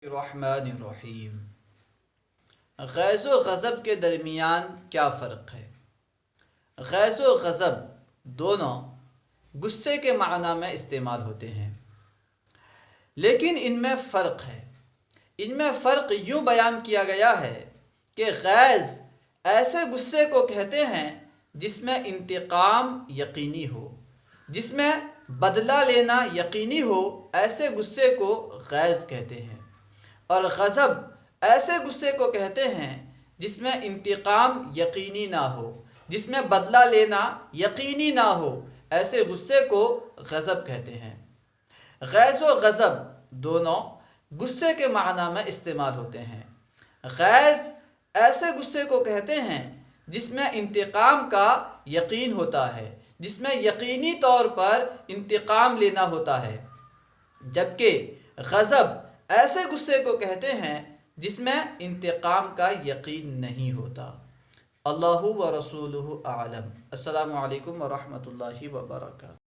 الرحمن الرحیم۔ غیظ و غضب کے درمیان کیا فرق ہے؟ غیظ و غضب دونوں غصے کے معنی میں استعمال ہوتے ہیں، لیکن ان میں فرق ہے۔ ان میں فرق یوں بیان کیا گیا ہے کہ غیظ ایسے غصے کو کہتے ہیں جس میں انتقام یقینی ہو، جس میں بدلہ لینا یقینی ہو، ایسے غصے کو غیظ کہتے ہیں۔ اور غضب ایسے غصے کو کہتے ہیں جس میں انتقام یقینی نہ ہو، جس میں بدلہ لینا یقینی نہ ہو، ایسے غصے کو غضب کہتے ہیں۔ غیظ و غضب دونوں غصے کے معنی میں استعمال ہوتے ہیں۔ غیظ ایسے غصے کو کہتے ہیں جس میں انتقام کا یقین ہوتا ہے، جس میں یقینی طور پر انتقام لینا ہوتا ہے، جبکہ غضب ایسے غصے کو کہتے ہیں جس میں انتقام کا یقین نہیں ہوتا۔ اللہ و رسولہ اعلم۔ السلام علیکم ورحمۃ اللہ وبرکاتہ۔